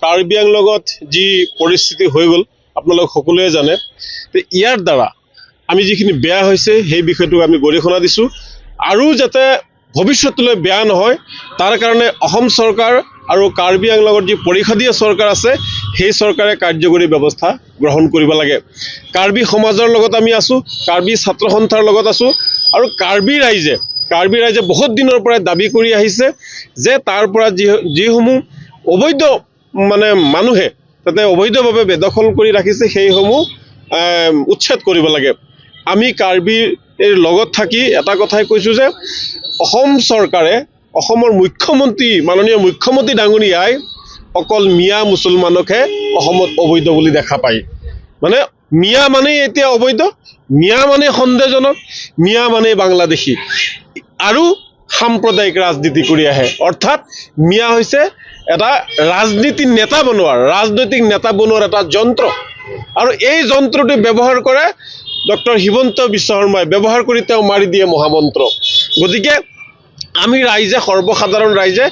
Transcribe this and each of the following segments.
কাৰ্বি আংলঙত যি পৰিস্থিতি হৈ গ'ল আপোনালোক সকলোৱে জানে। ইয়াৰ দ্বাৰা আমি যিখিনি বেয়া হৈছে সেই বিষয়টোক আমি গৰিহণা দিছোঁ আৰু যাতে ভৱিষ্যতলৈ বেয়া নহয় তাৰ কাৰণে অসম চৰকাৰ আৰু কাৰ্বি আংলঙৰ যি পৰিষদীয় চৰকাৰ আছে সেই চৰকাৰে কাৰ্যকৰী ব্যৱস্থা গ্ৰহণ কৰিব লাগে। কাৰ্বি সমাজৰ লগত আমি আছোঁ, কাৰ্বি ছাত্ৰ সন্থাৰ লগত আছোঁ আৰু কাৰ্বি ৰাইজে বহুত দিনৰ পৰাই দাবী কৰি আহিছে যে তাৰ পৰা যিসমূহ অবৈধ মানুহে তাতে অবৈধভাৱে বেদখল কৰি ৰাখিছে সেইসমূহ উচ্ছেদ কৰিব লাগে। আমি কাৰ্বিৰ লগত থাকি এটা কথাই কৈছোঁ যে অসম চৰকাৰে অসমৰ মুখ্যমন্ত্ৰী মাননীয় মুখ্যমন্ত্ৰী ডাঙৰীয়াই অকল মিয়া মুছলমানকহে অসমত অবৈধ বুলি দেখা পায়। মিয়া মানেই এতিয়া অবৈধ, মিয়া মানে সন্দেহজনক, মিয়া মানে বাংলাদেশী আৰু সাম্প্ৰদায়িক ৰাজনীতি কৰি আহে। অৰ্থাৎ মিয়া হৈছে এটা ৰাজনৈতিক নেতা বনোৱাৰ এটা যন্ত্ৰ আৰু এই যন্ত্ৰটো ব্যৱহাৰ কৰে ডক্টৰ হিমন্ত বিশ্ব শৰ্মাই, ব্যৱহাৰ কৰি তেওঁ মাৰি দিয়ে মহামন্ত্ৰ। গতিকে আমি সৰ্বসাধাৰণ ৰাইজে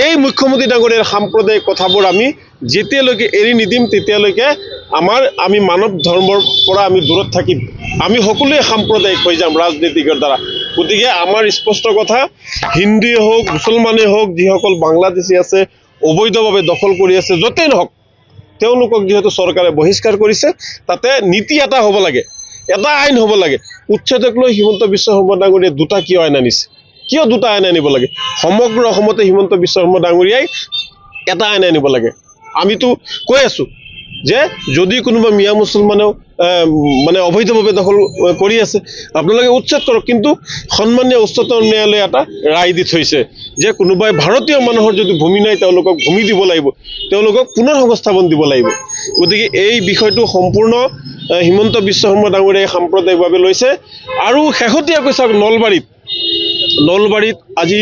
এই মুখ্যমন্ত্ৰী ডাঙৰীয়াৰ সাম্প্ৰদায়িক কথাবোৰ আমি যেতিয়ালৈকে এৰি নিদিম তেতিয়ালৈকে আমি মানৱ ধৰ্মৰ পৰা আমি দূৰত থাকিম। আমি সকলোৱে সাম্প্ৰদায়িক হৈ যাম ৰাজনীতিকৰ দ্বাৰা। গতিকে আমাৰ স্পষ্ট কথা, হিন্দুৱে হওক মুছলমানেই হওক, যিসকল বাংলাদেশী আছে অবৈধভাৱে দখল কৰি আছে য'তেই নহওক, তেওঁলোকক যিহেতু চৰকাৰে বহিষ্কাৰ কৰিছে তাতে নীতি এটা হ'ব লাগে, এটা আইন হ'ব লাগে। উচ্ছেদক লৈ হিমন্ত বিশ্ব শৰ্মা ডাঙৰীয়াই দুটা কিয় আইন আনিছে? কিয় দুটা আইন আনিব লাগে? সমগ্ৰ অসমতে হিমন্ত বিশ্ব শৰ্মা ডাঙৰীয়াই এটা আইন আনিব লাগে। আমিতো কৈ আছোঁ যে যদি কোনোবা মিয়া মুছলমানেও অবৈধভাৱে দখল কৰি আছে আপোনালোকে উচ্ছেদ কৰক, কিন্তু সন্মানীয় উচ্চতম ন্যায়ালয়ে এটা ৰায় দি থৈছে যে কোনোবাই ভাৰতীয় মানুহৰ যদি ভূমি নাই তেওঁলোকক ভূমি দিব লাগিব, তেওঁলোকক পুনৰ সংস্থাপন দিব লাগিব। গতিকে এই বিষয়টো সম্পূৰ্ণ হিমন্ত বিশ্ব শৰ্মা ডাঙৰীয়াই সাম্প্ৰদায়িকভাৱে লৈছে। আৰু শেহতীয়াকৈ চাওক, নলবাৰীত আজি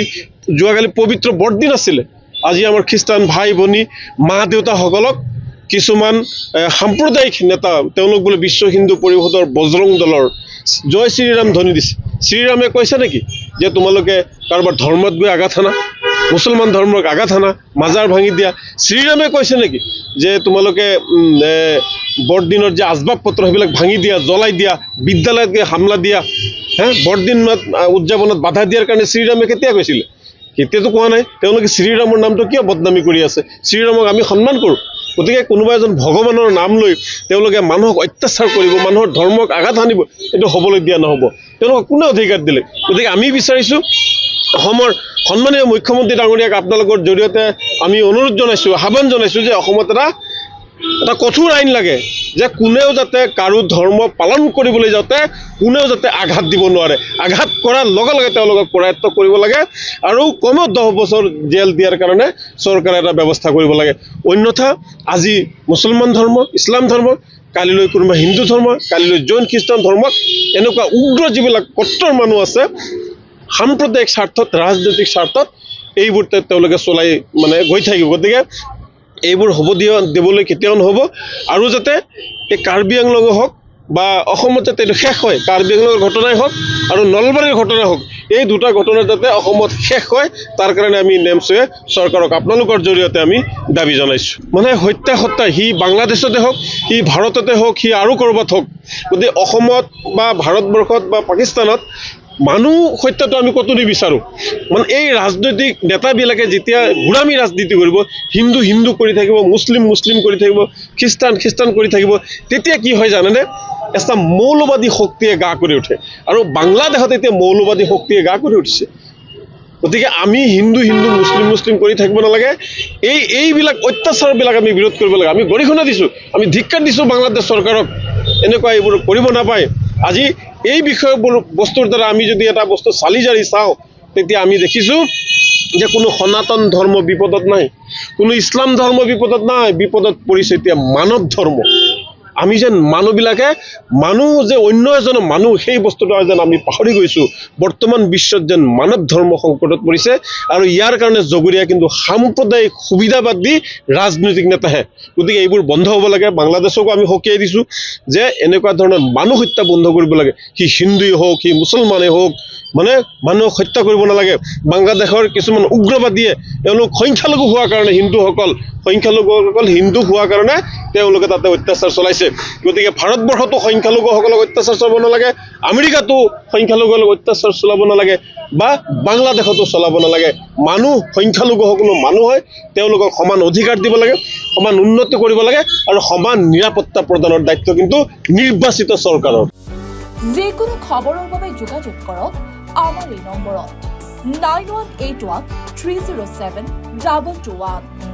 যোৱাকালি পবিত্ৰ বৰদিন আছিলে। আজি আমাৰ খ্ৰীষ্টান ভাই ভনী মা দেউতাসকলক কিছুমান সাম্প্ৰদায়িক নেতা, তেওঁলোক বোলে বিশ্ব হিন্দু পৰিষদৰ বজৰং দলৰ জয় শ্ৰীৰাম ধ্বনি দিছে। শ্ৰীৰামে কৈছে নেকি যে তোমালোকে কাৰোবাৰ ধৰ্মত গৈ আঘাত হানা, মুছলমান ধৰ্মক আঘাত হানা, মাজাৰ ভাঙি দিয়া? শ্ৰীৰামে কৈছে নেকি যে তোমালোকে বৰদিনৰ যে আচবাব পত্ৰ সেইবিলাক ভাঙি দিয়া, জ্বলাই দিয়া, বিদ্যালয়ত গৈ হামলা দিয়া, বৰদিন উদযাপনত বাধা দিয়াৰ কাৰণে শ্ৰীৰামে কেতিয়া কৈছিলে? কেতিয়াতো কোৱা নাই। তেওঁলোকে শ্ৰীৰামৰ নামটো কিয় বদনামী কৰি আছে? শ্ৰীৰামক আমি সন্মান কৰোঁ। গতিকে কোনোবা এজন ভগৱানৰ নাম লৈ তেওঁলোকে মানুহক অত্যাচাৰ কৰিব, মানুহৰ ধৰ্মক আঘাত সানিব, এইটো হ'বলৈ দিয়া নহ'ব। তেওঁলোকক কোনে অধিকাৰ দিলে? গতিকে আমি বিচাৰিছোঁ অসমৰ সন্মানীয় মুখ্যমন্ত্ৰী ডাঙৰীয়াক আপোনালোকৰ জৰিয়তে আমি অনুৰোধ জনাইছোঁ, আহ্বান জনাইছোঁ যে অসমত এটা কঠোৰ আইন লাগে যে কোনেও যাতে কাৰো ধৰ্ম পালন কৰিবলৈ যাওঁতে কোনেও যাতে আঘাত দিব নোৱাৰে। আঘাত কৰাৰ লগে লগে তেওঁলোকক কৰায়ত্ব কৰিব লাগে আৰু কমেও 10 বছৰ জেল দিয়াৰ কাৰণে চৰকাৰে এটা ব্যৱস্থা কৰিব লাগে। অন্যথা আজি মুছলমান ধৰ্ম, ইছলাম ধৰ্ম, কালিলৈ কোনোবা হিন্দু ধৰ্ম, কালিলৈ জৈন খ্ৰীষ্টান ধৰ্মক এনেকুৱা উগ্ৰ যিবিলাক কট্টৰ মানুহ আছে সাম্প্ৰদায়িক স্বাৰ্থত, ৰাজনৈতিক স্বাৰ্থত এইবোৰ তেওঁলোকে চলাই গৈ থাকিব। গতিকে এইবোৰ দিবলৈ কেতিয়াও নহ'ব। আৰু যাতে এই কাৰ্বি আংলঙে হওক বা অসমত যাতে এইটো শেষ হয়, কাৰ্বি আংলঙৰ ঘটনাই হওক আৰু নলবাৰীৰ ঘটনাই হওক, এই দুটা ঘটনা যাতে অসমত শেষ হয় তাৰ কাৰণে আমি নেমচয়ে চৰকাৰক আপোনালোকৰ জৰিয়তে আমি দাবী জনাইছোঁ। হত্যা সি বাংলাদেশতে হওক, সি ভাৰততে হওক, সি আৰু ক'ৰবাত হওক, গতিকে অসমত বা ভাৰতবৰ্ষত বা পাকিস্তানত মানুহ হত্যাটো আমি ক'তো নিবিচাৰোঁ। এই ৰাজনৈতিক নেতাবিলাকে যেতিয়া গোলামী ৰাজনীতি কৰিব, হিন্দু কৰি থাকিব, মুছলিম কৰি থাকিব, খ্ৰীষ্টান কৰি থাকিব, তেতিয়া কি হয় জানেনে? এটা মৌলবাদী শক্তিয়ে গা কৰি উঠে আৰু বাংলাদেশত এতিয়া মৌলবাদী শক্তিয়ে গা কৰি উঠিছে। গতিকে আমি হিন্দু মুছলিম কৰি থাকিব নালাগে। এইবিলাক অত্যাচাৰবিলাক আমি বিৰোধ কৰিব লাগে। আমি গৰিহণা দিছোঁ, আমি ধিক্কাৰ দিছোঁ বাংলাদেশ চৰকাৰক, এনেকুৱা এইবোৰ কৰিব নাপায়। আজি এই বিষয়বোৰ বস্তুৰ দ্বাৰা আমি যদি এটা বস্তু চালি জাৰি চাওঁ তেতিয়া আমি দেখিছোঁ যে কোনো সনাতন ধৰ্ম বিপদত নাই, কোনো ইছলাম ধৰ্ম বিপদত নাই, বিপদত পৰিছে এতিয়া মানৱ ধৰ্ম। আমি যেন মানুহবিলাকে মানুহ যে অন্য এজন মানুহ সেই বস্তুটো যেন আমি পাহৰি গৈছোঁ বৰ্তমান বিশ্বত যেন মানৱ ধৰ্ম সংকটত পৰিছে আৰু ইয়াৰ কাৰণে জগৰীয়া কিন্তু সাম্প্ৰদায়িক সুবিধাবাদ দি ৰাজনৈতিক নেতাহে গতিকে এইবোৰ বন্ধ হ'ব লাগে বাংলাদেশকো আমি সকীয়াই দিছোঁ যে এনেকুৱা ধৰণৰ মানুহ হত্যা বন্ধ কৰিব লাগে সি হিন্দুই হওক সি মুছলমানেই হওক মানে মানুহক হত্যা কৰিব নালাগে বাংলাদেশৰ কিছুমান উগ্ৰবাদীয়ে তেওঁলোক সংখ্যালঘু হোৱাৰ কাৰণে হিন্দুসকল হিন্দু হোৱাৰ কাৰণে তেওঁলোকে তাতে অত্যাচাৰ চলাইছে গতিকে ভাৰতবৰ্ষতো সংখ্যালঘুসকলক অত্যাচাৰ চলাব নালাগে আমেৰিকাতো সংখ্যালঘুসকলক অত্যাচাৰ চলাব নালাগে বা বাংলাদেশতো চলাব নালাগে মানুহ সংখ্যালঘুসকলো মানুহ হয় তেওঁলোকক সমান অধিকাৰ দিব লাগে সমান উন্নতি কৰিব লাগে আৰু সমান নিৰাপত্তা প্ৰদানৰ দায়িত্ব কিন্তু নিৰ্বাচিত চৰকাৰৰ যিকোনো খবৰৰ বাবে যোগাযোগ কৰক আমাৰ এই নম্বৰত 9181 307 2221